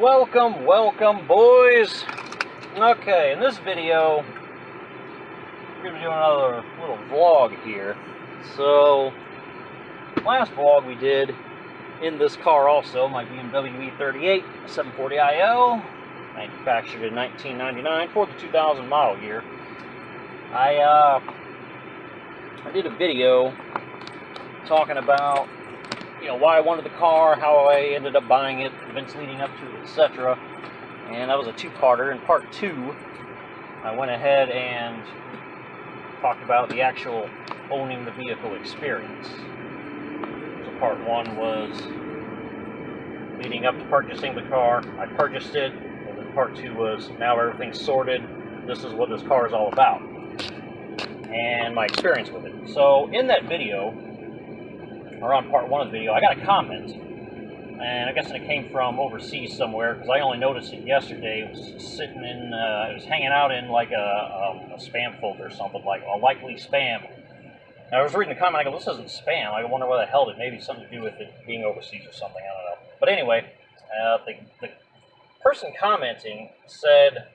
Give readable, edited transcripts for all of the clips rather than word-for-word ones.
Welcome, boys. Okay, in this video, we're going to be doing another little vlog here. So, last vlog we did in this car also, my BMW E38 740iL, manufactured in 1999 for the 2000 model year. I did a video talking about why I wanted the car, how I ended up buying it, events leading up to it, etc. And that was a two-parter. In part two, I went ahead and talked about the actual owning the vehicle experience. So part one was leading up to purchasing the car. I purchased it, and then part two was now everything's sorted. This is what this car is all about, and my experience with it. So in that video, or on part one of the video, I got a comment, and I guess it came from overseas somewhere, because I only noticed it yesterday. It was sitting in, it was hanging out in like a spam folder or something, like a likely spam. And I was reading the comment, I go, this isn't spam. I wonder what the hell it may be something to do with it being overseas or something, I don't know. But anyway, the person commenting said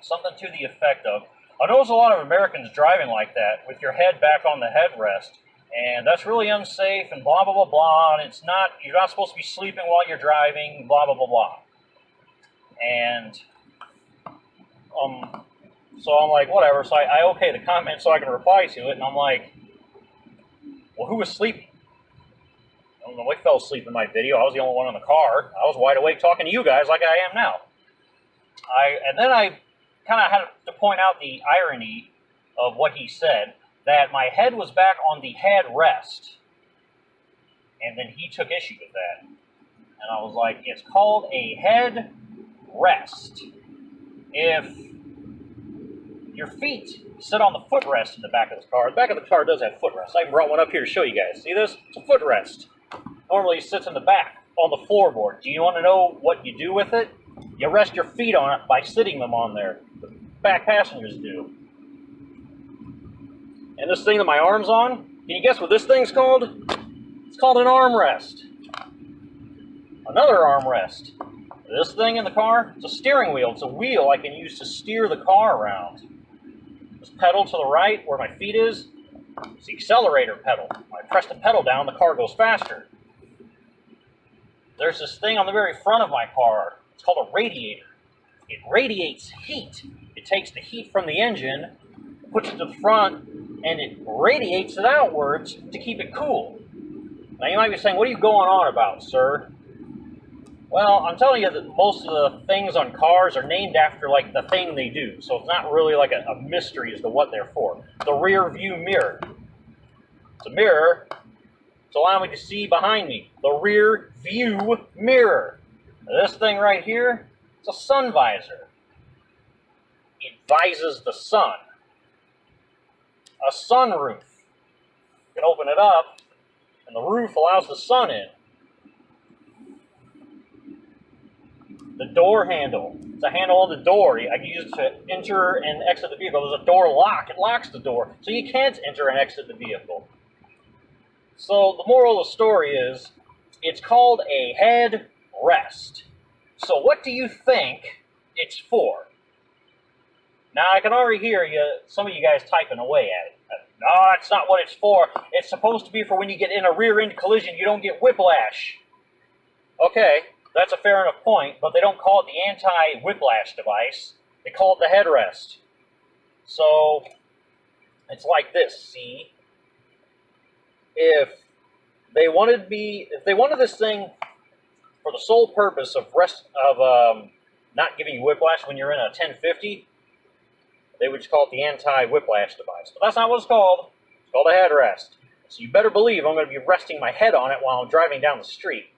something to the effect of, I notice a lot of Americans driving like that, with your head back on the headrest, and that's really unsafe, and blah, blah, blah, blah, and it's not, you're not supposed to be sleeping while you're driving, blah, blah, blah, blah. And, so I'm like, whatever, so I okay the comment so I can reply to it, and I'm like, well, who was sleeping? Nobody fell asleep in my video. I was the only one in the car. I was wide awake talking to you guys like I am now. And then I kind of had to point out the irony of what he said, that my head was back on the headrest, and then he took issue with that. And I was like, it's called a headrest if your feet sit on the footrest in the back of the car. The back of the car does have footrests. I brought one up here to show you guys. See this? It's a footrest. Normally it sits in the back on the floorboard. Do you want to know what you do with it? You rest your feet on it by sitting them on there. The back passengers do. And this thing that my arm's on, can you guess what this thing's called? It's called an armrest. Another armrest. This thing in the car, it's a steering wheel. It's a wheel I can use to steer the car around. This pedal to the right, where my feet is, it's the accelerator pedal. When I press the pedal down, the car goes faster. There's this thing on the very front of my car. It's called a radiator. It radiates heat. It takes the heat from the engine, puts it to the front, and it radiates it outwards to keep it cool. Now you might be saying, what are you going on about, sir? Well, I'm telling you that most of the things on cars are named after like the thing they do. So it's not really like a mystery as to what they're for. The rear view mirror. It's a mirror to allow me to see behind me. The rear view mirror. This thing right here, it's a sun visor. It vises the sun. A sunroof. You can open it up, and the roof allows the sun in. The door handle. It's a handle on the door. I can use it to enter and exit the vehicle. There's a door lock. It locks the door, so you can't enter and exit the vehicle. So the moral of the story is, it's called a headrest. So what do you think it's for? Now, I can already hear some of you guys typing away at it. No, that's not what it's for. It's supposed to be for when you get in a rear-end collision, you don't get whiplash. Okay, that's a fair enough point, but they don't call it the anti-whiplash device. They call it the headrest. So, it's like this, see? If they wanted this thing for the sole purpose of not giving you whiplash when you're in a 1050, they would just call it the anti-whiplash device. But that's not what it's called. It's called a headrest. So you better believe I'm going to be resting my head on it while I'm driving down the street.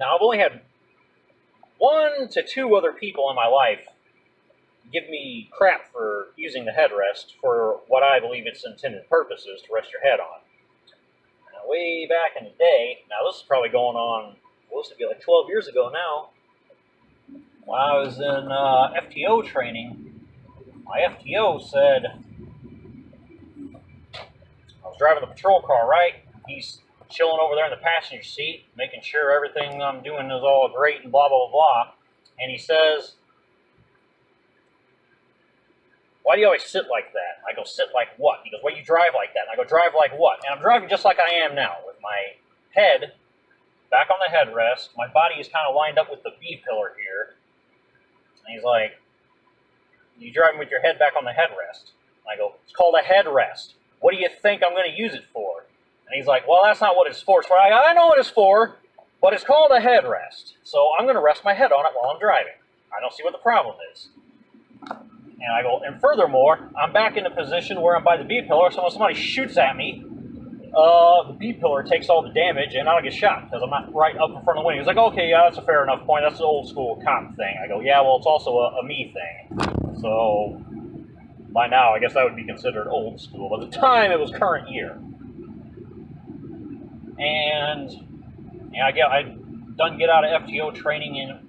Now, I've only had 1 to 2 other people in my life give me crap for using the headrest for what I believe its intended purpose is, to rest your head on. Now, way back in the day, now this is probably going on, well, this would be like 12 years ago now, when I was in FTO training, my FTO said, I was driving the patrol car, right? He's chilling over there in the passenger seat, making sure everything I'm doing is all great and blah, blah, blah, blah. And he says, why do you always sit like that? I go, sit like what? He goes, why do you drive like that? And I go, drive like what? And I'm driving just like I am now, with my head back on the headrest. My body is kind of lined up with the B-pillar here. And he's like, you driving with your head back on the headrest? And I go, it's called a headrest. What do you think I'm going to use it for? And he's like, well, that's not what it's for. It's for. I know what it's for, but it's called a headrest. So I'm going to rest my head on it while I'm driving. I don't see what the problem is. And I go, and furthermore, I'm back in a position where I'm by the B-pillar, so when somebody shoots at me, the B-pillar takes all the damage, and I don't get shot, because I'm not right up in front of the window. He's like, okay, yeah, that's a fair enough point. That's an old-school cop thing. I go, yeah, well, it's also a me thing. So, by now, I guess that would be considered old school. But at the time, it was current year. And I done get out of FTO training in.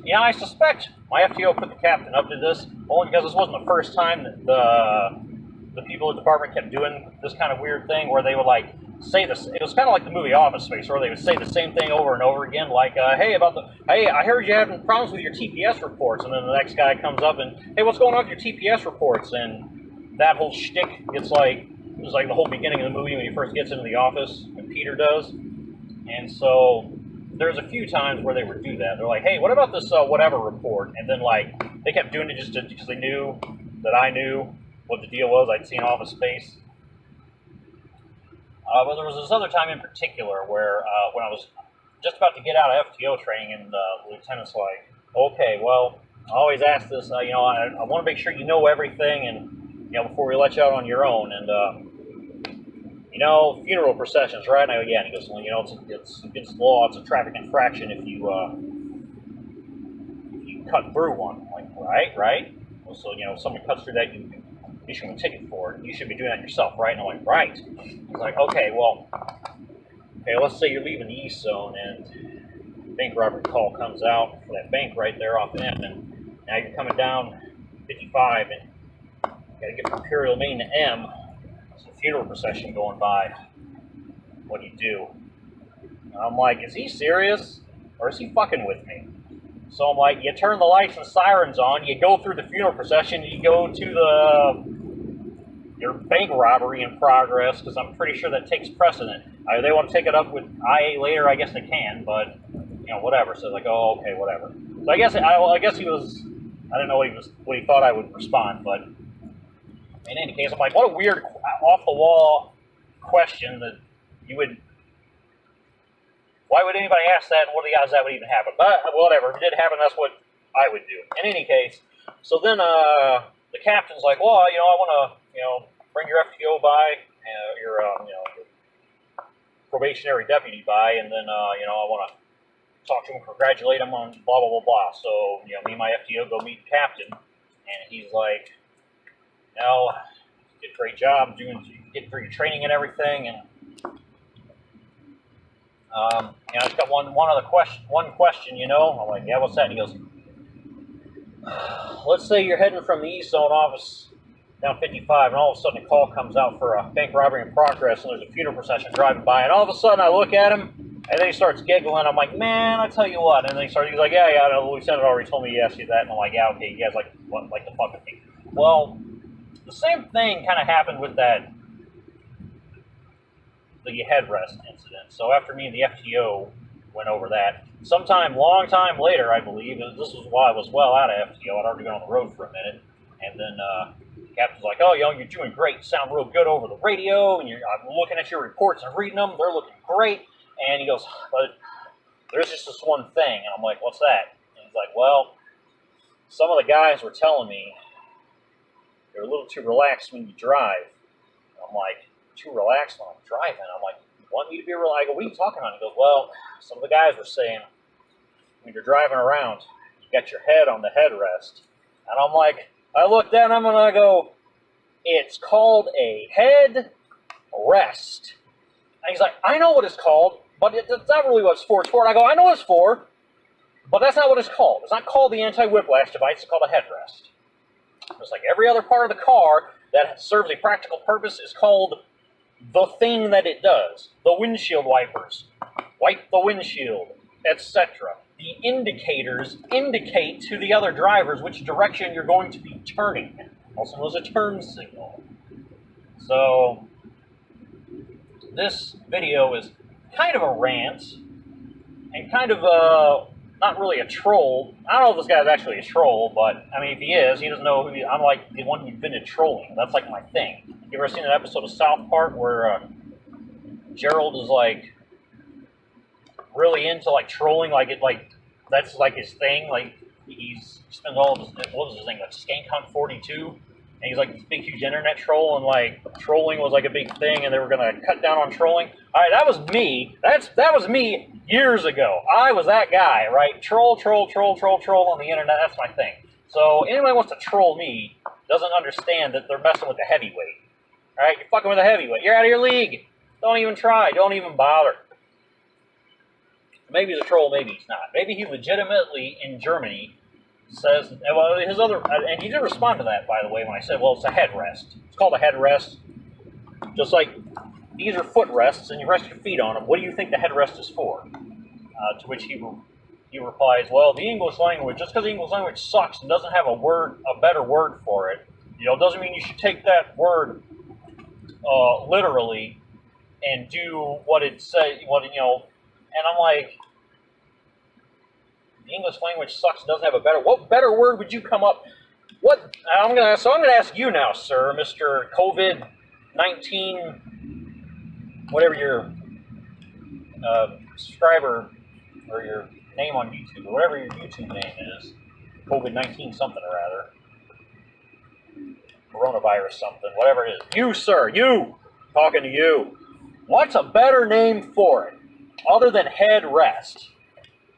Yeah, I suspect my FTO put the captain up to this, only because this wasn't the first time that the people in the department kept doing this kind of weird thing where they would like say this. It was kind of like the movie Office Space, where they would say the same thing over and over again, like, hey, I heard you having problems with your TPS reports, and then the next guy comes up and, hey, what's going on with your TPS reports? And that whole shtick gets like, it was like the whole beginning of the movie when he first gets into the office, and Peter does. And so there's a few times where they would do that. They're like, hey, what about this whatever report? And then, like, they kept doing it just because they knew that I knew what the deal was. I'd seen Office Space. But there was this other time in particular where when I was just about to get out of FTO training, and the lieutenant's like, okay, well, I always ask this, I want to make sure you know everything, and, before we let you out on your own. And, funeral processions, right? And I go, yeah. And he goes, well, it's against the law. It's a traffic infraction if you cut through one. I'm like, right? Well, so, if someone cuts through that, you issue a ticket for it. You should be doing that yourself, right? And I'm like, right. He's like, okay, let's say you're leaving the East Zone and bank robbery call comes out for that bank right there off the end, and now you're coming down 55 and you got to get from Imperial Main to M. Funeral procession going by. What do you do? And I'm like, is he serious? Or is he fucking with me? So I'm like, you turn the lights and sirens on, you go through the funeral procession, you go to your bank robbery in progress, because I'm pretty sure that takes precedent. They want to take it up with IA later, I guess they can, but, whatever. So like, oh, okay, whatever. So I guess he was, I don't know what he thought I would respond, but in any case, I'm like, what a weird, off-the-wall question that you would... Why would anybody ask that, and what are the odds that would even happen? But whatever, if it did happen, that's what I would do. In any case, so then the captain's like, well, I want to, bring your FTO by, your probationary deputy by, and then, I want to talk to him, congratulate him on blah, blah, blah, blah. So, me and my FTO go meet the captain, and he's like, you did a great job getting through your training and everything, and I just got one other question. I'm like, yeah, what's that? And he goes, let's say you're heading from the East Zone office down 55, and all of a sudden a call comes out for a bank robbery in progress, and there's a funeral procession driving by, and all of a sudden I look at him, and then he starts giggling. I'm like, man, I tell you what. And then he's like, yeah, the lieutenant already told me to ask you that. And I'm like, yeah, okay, you guys like to fuck with me. Well, the same thing kind of happened with the headrest incident. So after me and the FTO went over that, long time later, I believe, this was while I was well out of FTO, I'd already been on the road for a minute, and then the captain's like, oh, you're doing great, you sound real good over the radio, and I'm looking at your reports and reading them, they're looking great, and he goes, but there's just this one thing, and I'm like, what's that? And he's like, well, some of the guys were telling me you're a little too relaxed when you drive. And I'm like, too relaxed when I'm driving? I'm like, you want me to be relaxed? I go, what are you talking about? He goes, well, some of the guys were saying when you're driving around, you got your head on the headrest. And I'm like, I looked at him and I go, it's called a headrest. And he's like, I know what it's called, but it's not really what it's for. It's for. And I go, I know what it's for, but that's not what it's called. It's not called the anti-whiplash device. It's called a headrest. Just like every other part of the car that serves a practical purpose is called the thing that it does. The windshield wipers. Wipe the windshield, etc. The indicators indicate to the other drivers which direction you're going to be turning. Also known as a turn signal. So, this video is kind of a rant, and kind of not really a troll. I don't know if this guy's actually a troll, but, I mean, if he is, he doesn't know who I'm like the one who invented trolling. That's like my thing. You ever seen an episode of South Park where Gerald is like really into like trolling, that's like his thing, like he spends all of his, what was his thing, like Skank Hunt 42, and he's like this big huge internet troll, and like trolling was like a big thing, and they were gonna cut down on trolling. Alright, that was me. That was me years ago. I was that guy, right? Troll on the internet, that's my thing. So anyone who wants to troll me doesn't understand that they're messing with the heavyweight. Alright, you're fucking with a heavyweight. You're out of your league. Don't even try. Don't even bother. Maybe he's a troll, maybe he's not. Maybe he legitimately, in Germany, says, well, his other, and he did respond to that, by the way, when I said, well, it's a headrest. It's called a headrest. Just like, these are footrests, and you rest your feet on them. What do you think the headrest is for? To which he replies, well, the English language, just because the English language sucks and doesn't have a better word for it, doesn't mean you should take that word literally and do what it says, and I'm like, the English language sucks and doesn't have a better, what better word would you come up, I'm going to ask you now, sir, Mr. COVID-19, whatever your subscriber, or your name on YouTube, or whatever your YouTube name is, COVID-19 something or other, coronavirus something, whatever it is, you, sir, you, talking to you, what's a better name for it? Other than headrest.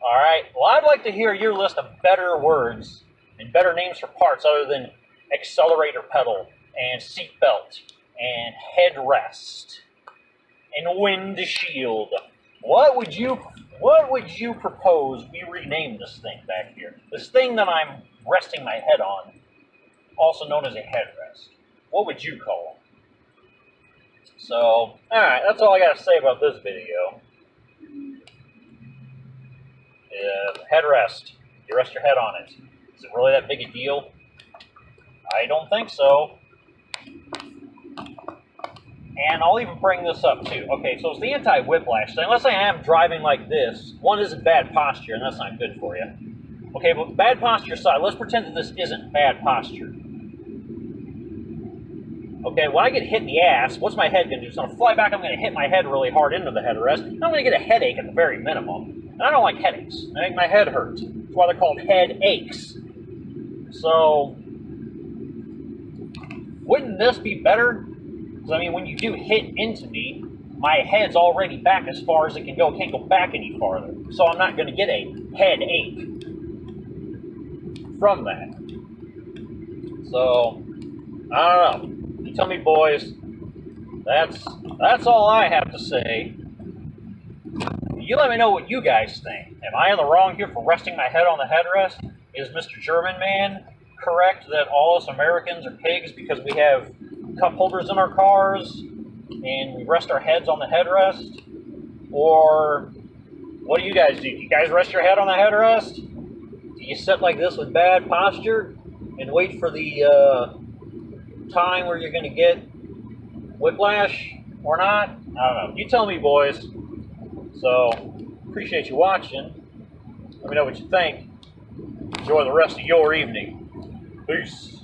Alright, well, I'd like to hear your list of better words and better names for parts other than accelerator pedal and seatbelt and headrest and windshield. What would you propose we rename this thing back here? This thing that I'm resting my head on, also known as a headrest. What would you call it? So, alright, that's all I got to say about this video. Headrest. You rest your head on it. Is it really that big a deal? I don't think so. And I'll even bring this up too. Okay, so it's the anti-whiplash thing. Let's say I am driving like this. One isn't bad posture, and that's not good for you. Okay, but bad posture aside, let's pretend that this isn't bad posture. Okay, when I get hit in the ass, what's my head going to do? It's going to fly back, I'm going to hit my head really hard into the headrest. I'm going to get a headache at the very minimum. And I don't like headaches. I make my head hurt. That's why they're called headaches. So, wouldn't this be better? Because, I mean, when you do hit into me, my head's already back as far as it can go. It can't go back any farther. So I'm not going to get a headache from that. So, I don't know. You tell me, boys. That's all I have to say. You let me know what you guys think. Am I in the wrong here for resting my head on the headrest? Is Mr. German Man correct that all us Americans are pigs because we have cup holders in our cars and we rest our heads on the headrest? Or what do you guys do? Do you guys rest your head on the headrest? Do you sit like this with bad posture and wait for the time where you're going to get whiplash or not? I don't know. You tell me, boys. So, appreciate you watching. Let me know what you think. Enjoy the rest of your evening. Peace.